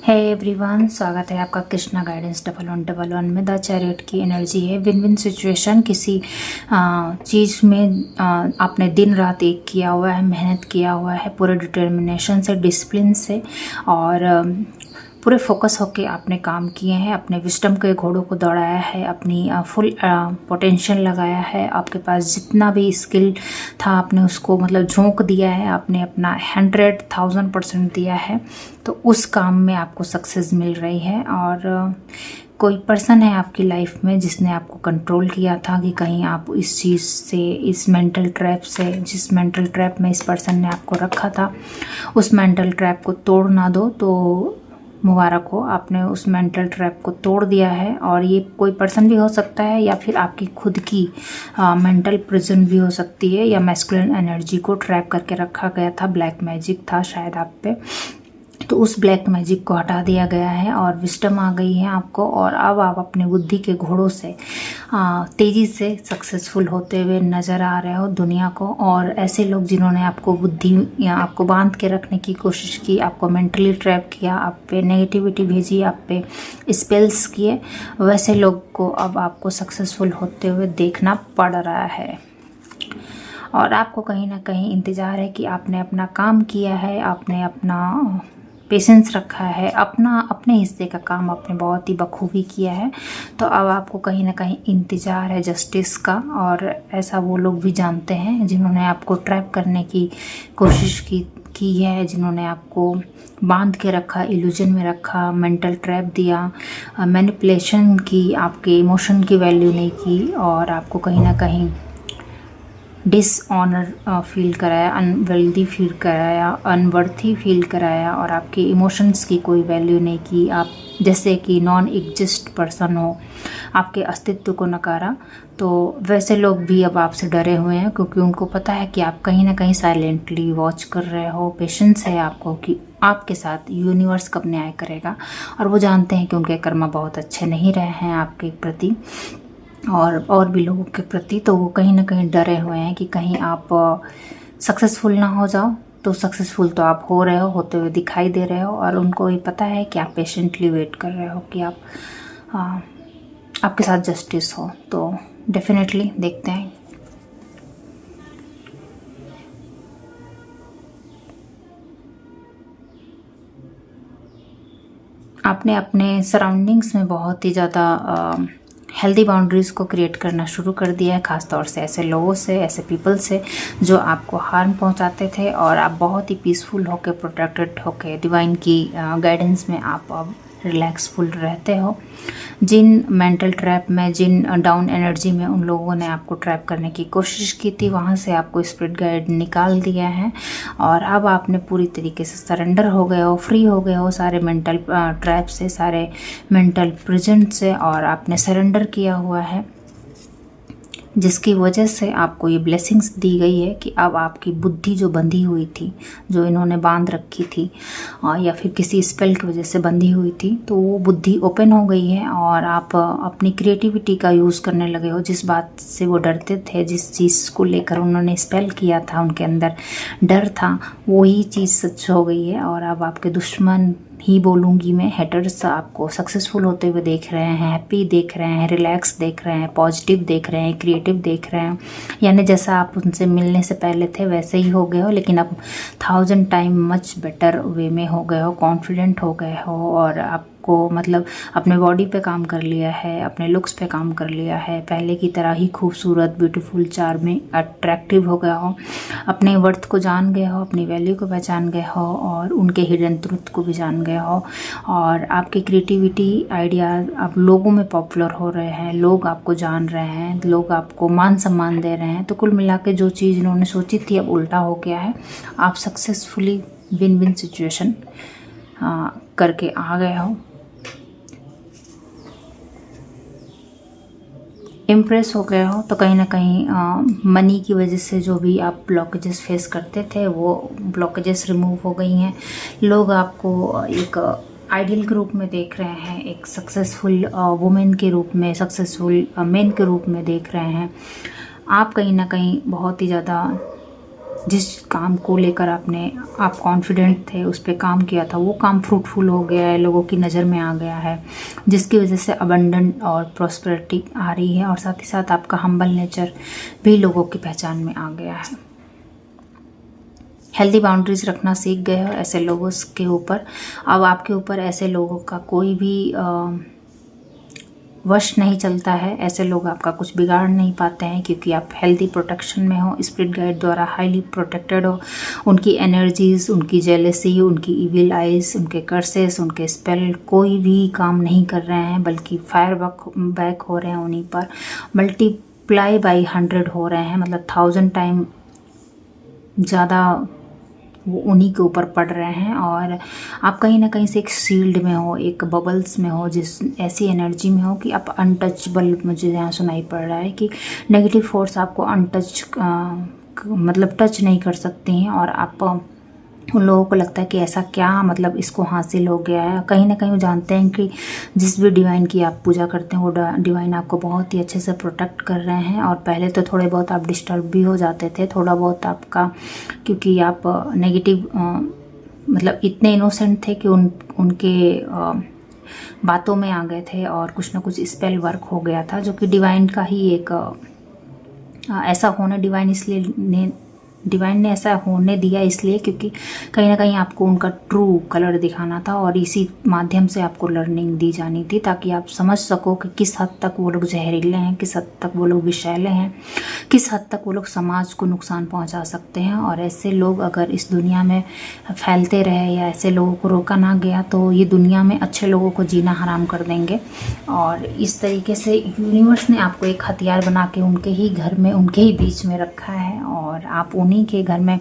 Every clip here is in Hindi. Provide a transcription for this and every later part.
है एवरीवन, स्वागत है आपका कृष्णा गाइडेंस 1111 में। द चैरियट की एनर्जी है विन विन सिचुएशन। किसी चीज़ में आपने दिन रात एक किया हुआ है, मेहनत किया हुआ है पूरे डिटर्मिनेशन से, डिसिप्लिन से, और पूरे फोकस होके आपने काम किए हैं, अपने विस्डम के घोड़ों को दौड़ाया है, अपनी फुल पोटेंशियल लगाया है। आपके पास जितना भी स्किल था आपने उसको मतलब झोंक दिया है, आपने अपना 100,000% दिया है। तो उस काम में आपको सक्सेस मिल रही है। और कोई पर्सन है आपकी लाइफ में जिसने आपको कंट्रोल किया था कि कहीं आप इस चीज़ से, इस मेंटल ट्रैप से, जिस मेंटल ट्रैप में इस पर्सन ने आपको रखा था, उस मेंटल ट्रैप को तोड़ ना दो। तो मुबारक हो, आपने उस मेंटल ट्रैप को तोड़ दिया है। और ये कोई पर्सन भी हो सकता है या फिर आपकी खुद की मेंटल प्रिजन भी हो सकती है, या मैस्कुलिन एनर्जी को ट्रैप करके रखा गया था, ब्लैक मैजिक था शायद आप पे। तो उस ब्लैक मैजिक को हटा दिया गया है और विस्डम आ गई है आपको। और अब आप अपने बुद्धि के घोड़ों से तेज़ी से सक्सेसफुल होते हुए नज़र आ रहे हो दुनिया को। और ऐसे लोग जिन्होंने आपको बुद्धि या आपको बांध के रखने की कोशिश की, आपको मेंटली ट्रैप किया, आप पे नेगेटिविटी भेजी, आप पे स्पेल्स किए, वैसे लोग को अब आपको सक्सेसफुल होते हुए देखना पड़ रहा है। और आपको कहीं ना कहीं इंतज़ार है कि आपने अपना काम किया है, आपने अपना पेशेंस रखा है, अपने हिस्से का काम आपने बहुत ही बखूबी किया है। तो अब आपको कहीं ना कहीं इंतज़ार है जस्टिस का। और ऐसा वो लोग भी जानते हैं जिन्होंने आपको ट्रैप करने की कोशिश की है, जिन्होंने आपको बांध के रखा, इल्यूजन में रखा, मेंटल ट्रैप दिया, मैनिपुलेशन की, आपके इमोशन की वैल्यू नहीं की, और आपको कहीं ना कहीं डिसऑनर फील कराया, अनवेल्दी फील कराया, अनवर्थी फील कराया, और आपके इमोशंस की कोई वैल्यू नहीं की। आप जैसे कि नॉन एग्जिस्ट पर्सन हो, आपके अस्तित्व को नकारा। तो वैसे लोग भी अब आपसे डरे हुए हैं, क्योंकि उनको पता है कि आप कहीं ना कहीं साइलेंटली वॉच कर रहे हो। पेशेंस है आपको कि आपके साथ यूनिवर्स कब न्याय करेगा। और वो जानते हैं कि उनके कर्म बहुत अच्छे नहीं रहे हैं आपके प्रति और भी लोगों के प्रति। तो वो कहीं ना कहीं डरे हुए हैं कि कहीं आप सक्सेसफुल ना हो जाओ। तो सक्सेसफुल तो आप हो रहे हो, होते हुए दिखाई दे रहे हो, और उनको ये पता है कि आप पेशेंटली वेट कर रहे हो कि आपके साथ जस्टिस हो। तो डेफिनेटली देखते हैं। आपने अपने सराउंडिंग्स में बहुत ही ज़्यादा हेल्दी बाउंड्रीज़ को क्रिएट करना शुरू कर दिया है, ख़ासतौर से ऐसे लोगों से, ऐसे पीपल से जो आपको हार्म पहुंचाते थे। और आप बहुत ही पीसफुल होकर, प्रोटेक्टेड होकर, डिवाइन की गाइडेंस में आप अब रिलैक्सफुल रहते हो। जिन मेंटल ट्रैप में, जिन डाउन एनर्जी में उन लोगों ने आपको ट्रैप करने की कोशिश की थी, वहाँ से आपको स्पिरिट गाइड निकाल दिया है। और अब आपने पूरी तरीके से सरेंडर हो गए हो, फ्री हो गए हो सारे मेंटल ट्रैप से, सारे मेंटल प्रिजन से, और आपने सरेंडर किया हुआ है, जिसकी वजह से आपको ये ब्लेसिंग्स दी गई है कि अब आपकी बुद्धि जो बंधी हुई थी, जो इन्होंने बांध रखी थी, या फिर किसी स्पेल की वजह से बंधी हुई थी, तो वो बुद्धि ओपन हो गई है। और आप अपनी क्रिएटिविटी का यूज़ करने लगे हो। जिस बात से वो डरते थे, जिस चीज़ को लेकर उन्होंने स्पेल किया था, उनके अंदर डर था, वही चीज़ सच हो गई है। और अब आपके दुश्मन ही बोलूँगी मैं, हेटर्स आपको सक्सेसफुल होते हुए देख रहे हैं, हैप्पी देख रहे हैं, रिलैक्स देख रहे हैं, पॉजिटिव देख रहे हैं, क्रिएटिव देख रहे हैं। यानी जैसा आप उनसे मिलने से पहले थे वैसे ही हो गए हो, लेकिन अब 1000 टाइम मच बेटर वे में हो गए हो, कॉन्फिडेंट हो गए हो। और आपको मतलब अपने बॉडी पे काम कर लिया है, अपने लुक्स पे काम कर लिया है, पहले की तरह ही खूबसूरत, ब्यूटीफुल, चार्मिंग, अट्रैक्टिव हो गया हो। अपने वर्थ को जान गए हो, अपनी वैल्यू को पहचान गए हो, और उनके हिडन ट्रुथ को भी जान गए हो। और आपकी क्रिएटिविटी, आइडियाज़ अब लोगों में पॉपुलर हो रहे हैं, लोग आपको जान रहे हैं, लोग आपको मान सम्मान दे रहे हैं। तो कुल मिला के जो चीज़ इन्होंने सोची थी अब उल्टा हो गया है। आप सक्सेसफुली विन विन सिचुएशन करके आ गए हो। इम्प्रेस हो गए हो। तो कहीं ना कहीं मनी की वजह से जो भी आप ब्लॉकेजेस फेस करते थे, वो ब्लॉकेजेस रिमूव हो गई हैं। लोग आपको एक आइडियल के रूप में देख रहे हैं, एक सक्सेसफुल वुमेन के रूप में, सक्सेसफुल मेन के रूप में देख रहे हैं। आप कहीं ना कहीं बहुत ही ज़्यादा जिस काम को लेकर आप कॉन्फिडेंट थे, उस पर काम किया था, वो काम फ्रूटफुल हो गया है, लोगों की नज़र में आ गया है, जिसकी वजह से अबंडेंट और प्रॉस्पेरिटी आ रही है। और साथ ही साथ आपका हम्बल नेचर भी लोगों की पहचान में आ गया है। हेल्दी बाउंड्रीज रखना सीख गए हो ऐसे लोगों के ऊपर। अब आपके ऊपर ऐसे लोगों का कोई भी वश नहीं चलता है। ऐसे लोग आपका कुछ बिगाड़ नहीं पाते हैं, क्योंकि आप हेल्दी प्रोटेक्शन में हो, स्पिरिट गाइड द्वारा हाईली प्रोटेक्टेड हो। उनकी एनर्जीज, उनकी जेलेसी, उनकी इविल आइज, उनके कर्सेस, उनके स्पेल कोई भी काम नहीं कर रहे हैं, बल्कि फायर बैक हो रहे हैं उन्हीं पर, मल्टीप्लाई बाई 100 हो रहे हैं, मतलब 1000 टाइम ज़्यादा वो उन्हीं के ऊपर पड़ रहे हैं। और आप कहीं ना कहीं से एक शील्ड में हो, एक बबल्स में हो, जिस ऐसी एनर्जी में हो कि आप अनटचबल। मुझे यहाँ सुनाई पड़ रहा है कि नेगेटिव फोर्स आपको अनटच मतलब टच नहीं कर सकती हैं। और आप उन लोगों को लगता है कि ऐसा क्या मतलब इसको हासिल हो गया है। कहीं ना कहीं वो जानते हैं कि जिस भी डिवाइन की आप पूजा करते हैं वो डिवाइन आपको बहुत ही अच्छे से प्रोटेक्ट कर रहे हैं। और पहले तो थोड़े बहुत आप डिस्टर्ब भी हो जाते थे, थोड़ा बहुत आपका, क्योंकि आप नेगेटिव मतलब इतने इनोसेंट थे कि उनके बातों में आ गए थे और कुछ ना कुछ स्पेल वर्क हो गया था, जो कि डिवाइन का ही एक ऐसा होना डिवाइन ने ऐसा होने दिया इसलिए क्योंकि कहीं ना कहीं आपको उनका ट्रू कलर दिखाना था। और इसी माध्यम से आपको लर्निंग दी जानी थी, ताकि आप समझ सको कि किस हद तक वो लोग जहरीले हैं, किस हद तक वो लोग विषैले हैं, किस हद तक वो लोग समाज को नुकसान पहुंचा सकते हैं। और ऐसे लोग अगर इस दुनिया में फैलते रहे या ऐसे लोगों को रोका ना गया तो ये दुनिया में अच्छे लोगों को जीना हराम कर देंगे। और इस तरीके से यूनिवर्स ने आपको एक हथियार बना के उनके ही घर में, उनके ही बीच में रखा है। और आप उन्हीं के घर में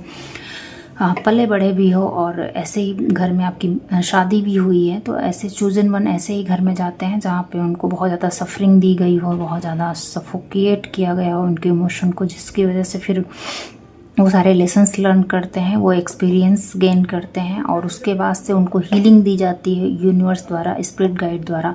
पले बड़े भी हो और ऐसे ही घर में आपकी शादी भी हुई है, तो ऐसे चूजन वन ऐसे ही घर में जाते हैं जहाँ पे उनको बहुत ज़्यादा सफरिंग दी गई हो, बहुत ज़्यादा सफोकेट किया गया हो उनके इमोशन को, जिसकी वजह से फिर वो सारे लेसन्स लर्न करते हैं, वो एक्सपीरियंस गेन करते हैं और उसके बाद से उनको हीलिंग दी जाती है यूनिवर्स द्वारा, स्पिरिट गाइड द्वारा।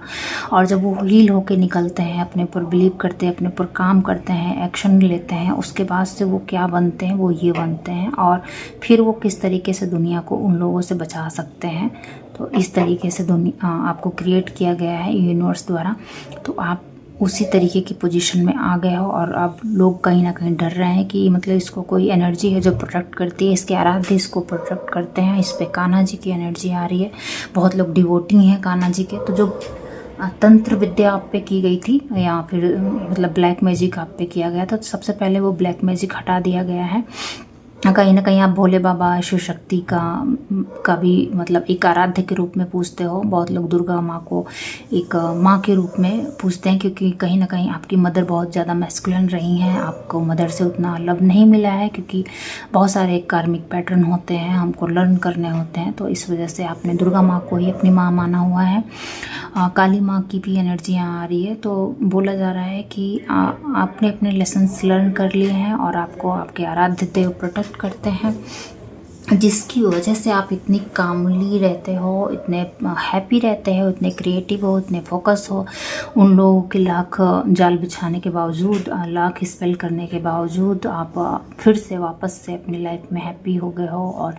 और जब वो हील होके निकलते हैं, अपने ऊपर बिलीव करते हैं, अपने ऊपर काम करते हैं, एक्शन लेते हैं, उसके बाद से वो क्या बनते हैं, वो ये बनते हैं। और फिर वो किस तरीके से दुनिया को उन लोगों से बचा सकते हैं। तो इस तरीके से दुनिया आपको क्रिएट किया गया है यूनिवर्स द्वारा। तो आप उसी तरीके की पोजीशन में आ गए हो और अब लोग कहीं ना कहीं डर रहे हैं कि मतलब इसको कोई एनर्जी है जो प्रोटेक्ट करती है, इसके आराध्य इसको प्रोटेक्ट करते हैं, इस पे कान्हा जी की एनर्जी आ रही है। बहुत लोग डिवोटिंग हैं कान्हा जी के। तो जो तंत्र विद्या आप पे की गई थी या फिर मतलब ब्लैक मैजिक आप पे किया गया था, तो सबसे पहले वो ब्लैक मैजिक हटा दिया गया है। कहीं ना कहीं आप भोले बाबा, शिव शक्ति का भी मतलब एक आराध्य के रूप में पूजते हो। बहुत लोग दुर्गा माँ को एक माँ के रूप में पूजते हैं, क्योंकि कहीं ना कहीं आपकी मदर बहुत ज़्यादा मैस्कुलिन रही हैं, आपको मदर से उतना लव नहीं मिला है, क्योंकि बहुत सारे कार्मिक पैटर्न होते हैं, हमको लर्न करने होते हैं। तो इस वजह से आपने दुर्गा माँ को ही अपनी माँ माना हुआ है। काली माँ की भी एनर्जियाँ आ रही है। तो बोला जा रहा है कि आपने अपने लेसन्स लर्न कर लिए हैं और आपको आपके आराध्य देव प्रोटेक्ट करते हैं, जिसकी वजह से आप इतनी कामली रहते हो, इतने हैप्पी रहते हो, इतने क्रिएटिव हो, इतने फोकस हो। उन लोगों के लाख जाल बिछाने के बावजूद, लाख स्पेल करने के बावजूद आप फिर से वापस से अपनी लाइफ में हैप्पी हो गए हो। और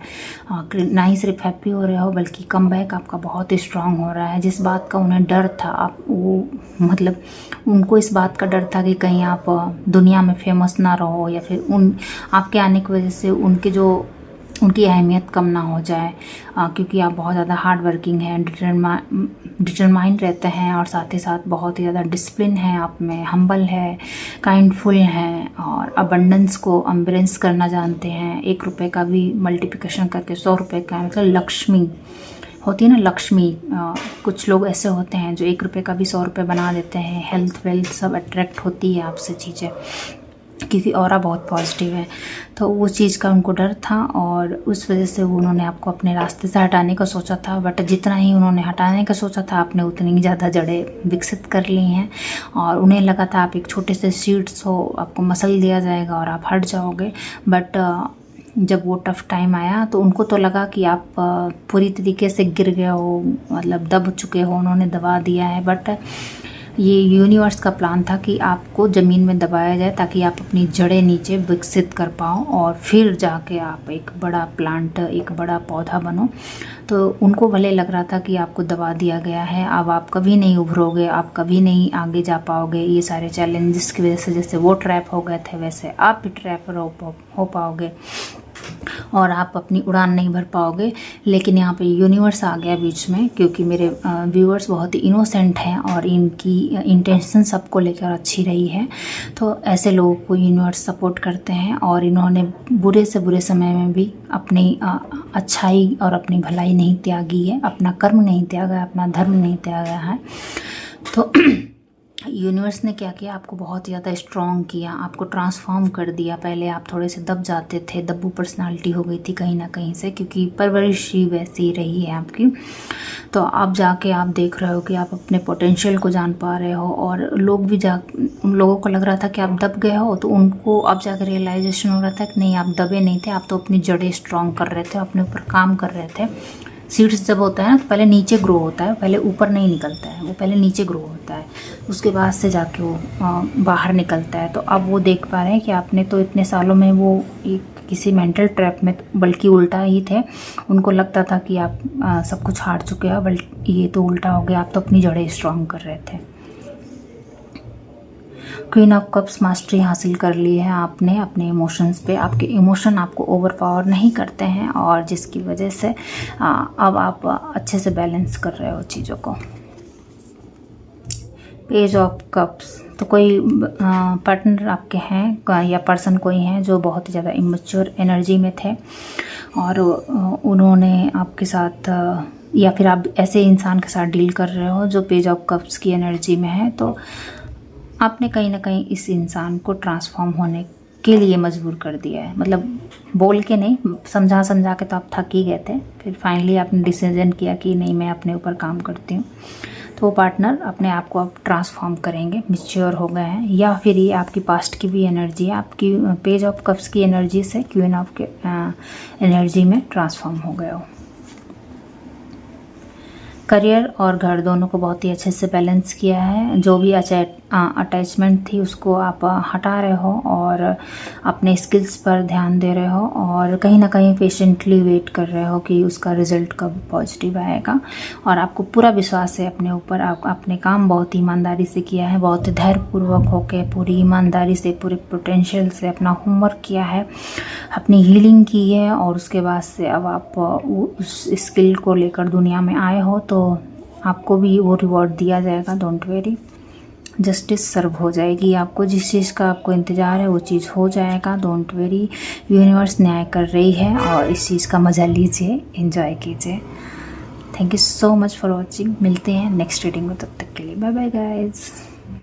ना ही सिर्फ हैप्पी हो रहे हो बल्कि कमबैक आपका बहुत ही स्ट्रांग हो रहा है। जिस बात का उन्हें डर था, आप वो मतलब उनको इस बात का डर था कि कहीं आप दुनिया में फेमस ना रहो या फिर आपके आने की वजह से उनकी अहमियत कम ना हो जाए, क्योंकि आप बहुत ज़्यादा हार्ड वर्किंग हैं, डिटरमाइंड रहते हैं और साथ ही साथ बहुत ही ज़्यादा डिसिप्लिन है आप में, हम्बल है, काइंडफुल हैं और अबंडेंस को एम्ब्रेस करना जानते हैं। 1 रुपये का भी मल्टीप्लिकेशन करके 100 रुपये का, मतलब लक्ष्मी होती है ना, लक्ष्मी। कुछ लोग ऐसे होते हैं जो 1 रुपये का भी 100 रुपये बना देते हैं। हेल्थ वेल्थ सब अट्रैक्ट होती है आपसे चीज़ें, क्योंकि ऑरा बहुत पॉजिटिव है। तो वो चीज़ का उनको डर था और उस वजह से उन्होंने आपको अपने रास्ते से हटाने का सोचा था। बट जितना ही उन्होंने हटाने का सोचा था, आपने उतनी ही ज़्यादा जड़ें विकसित कर ली हैं और उन्हें लगा था आप एक छोटे से सीड्स हो, आपको मसल दिया जाएगा और आप हट जाओगे। बट जब वो टफ़ टाइम आया तो उनको तो लगा कि आप पूरी तरीके से गिर गए हो, मतलब दब चुके हो, उन्होंने दबा दिया है। बट ये यूनिवर्स का प्लान था कि आपको ज़मीन में दबाया जाए ताकि आप अपनी जड़ें नीचे विकसित कर पाओ और फिर जाके आप एक बड़ा प्लांट, एक बड़ा पौधा बनो। तो उनको भले लग रहा था कि आपको दबा दिया गया है, अब आप कभी नहीं उभरोगे, आप कभी नहीं आगे जा पाओगे। ये सारे चैलेंजेस की वजह से जैसे वो ट्रैप हो गए थे वैसे आप भी ट्रैप हो पाओगे और आप अपनी उड़ान नहीं भर पाओगे। लेकिन यहाँ पे यूनिवर्स आ गया बीच में, क्योंकि मेरे व्यूअर्स बहुत ही इनोसेंट हैं और इनकी इंटेंशन सबको लेकर अच्छी रही है। तो ऐसे लोगों को यूनिवर्स सपोर्ट करते हैं और इन्होंने बुरे से बुरे समय में भी अपनी अच्छाई और अपनी भलाई नहीं त्यागी है, अपना कर्म नहीं त्यागा है, अपना धर्म नहीं त्यागा है। तो यूनिवर्स ने क्या किया, आपको बहुत ज़्यादा स्ट्रॉन्ग किया, आपको ट्रांसफॉर्म कर दिया। पहले आप थोड़े से दब जाते थे, दब्बू पर्सनालिटी हो गई थी कहीं ना कहीं से, क्योंकि परवरिश ही वैसी रही है आपकी। तो अब जाके आप देख रहे हो कि आप अपने पोटेंशियल को जान पा रहे हो और लोग भी उन लोगों को लग रहा था कि आप दब गए हो, तो उनको अब जाकर रियलाइजेशन हो रहा था कि नहीं, आप दबे नहीं थे, आप तो अपनी जड़ें स्ट्रॉन्ग कर रहे थे, अपने ऊपर काम कर रहे थे। सीड्स जब होता है ना तो पहले नीचे ग्रो होता है, पहले ऊपर नहीं निकलता है, वो पहले नीचे ग्रो होता है, उसके बाद से जाके वो बाहर निकलता है। तो अब वो देख पा रहे हैं कि आपने तो इतने सालों में वो एक किसी मेंटल ट्रैप में, बल्कि उल्टा ही थे। उनको लगता था कि आप सब कुछ हार चुके हो, बल्कि ये तो उल्टा हो गया, आप तो अपनी जड़ें स्ट्रॉन्ग कर रहे थे। क्वीन ऑफ कप्स मास्टरी हासिल कर ली है आपने अपने इमोशंस पे। आपके इमोशन आपको ओवरपावर नहीं करते हैं और जिसकी वजह से अब आप अच्छे से बैलेंस कर रहे हो चीज़ों को। पेज ऑफ कप्स, तो कोई पार्टनर आपके हैं या पर्सन कोई हैं जो बहुत ही ज़्यादा इमेच्योर एनर्जी में थे और उन्होंने आपके साथ, या फिर आप ऐसे इंसान के साथ डील कर रहे हो जो पेज ऑफ कप्स की एनर्जी में है। तो आपने कहीं ना कहीं इस इंसान को ट्रांसफॉर्म होने के लिए मजबूर कर दिया है, मतलब बोल के नहीं, समझा के तो आप थक ही गए थे। फिर फाइनली आपने डिसीजन किया कि नहीं, मैं अपने ऊपर काम करती हूँ। तो वो पार्टनर अपने आप को आप ट्रांसफॉर्म करेंगे, मैच्योर हो गए हैं, या फिर ये आपकी पास्ट की भी एनर्जी है, आपकी पेज ऑफ कप्स की एनर्जी से क्वीन ऑफ के एनर्जी में ट्रांसफॉर्म हो गए हो। करियर और घर दोनों को बहुत ही अच्छे से बैलेंस किया है। जो भी अटैचमेंट थी उसको आप हटा रहे हो और अपने स्किल्स पर ध्यान दे रहे हो और कहीं ना कहीं पेशेंटली वेट कर रहे हो कि उसका रिजल्ट कब पॉजिटिव आएगा। और आपको पूरा विश्वास है अपने ऊपर, आप अपने काम बहुत ईमानदारी से किया है, बहुत धैर्यपूर्वक होकर पूरी ईमानदारी से, पूरे पोटेंशियल से अपना होमवर्क किया है, अपनी हीलिंग की है और उसके बाद से अब आप उस स्किल को लेकर दुनिया में आए हो तो आपको भी वो रिवॉर्ड दिया जाएगा। डोंट वेरी, जस्टिस सर्व हो जाएगी आपको, जिस चीज़ का आपको इंतज़ार है वो चीज़ हो जाएगा। डोंट वेरी, यूनिवर्स न्याय कर रही है और इस चीज़ का मज़ा लीजिए, एंजॉय कीजिए। Thank you so much for watching. मिलते हैं नेक्स्ट रीडिंग में, तब तक के लिए बाय बाय गाइज।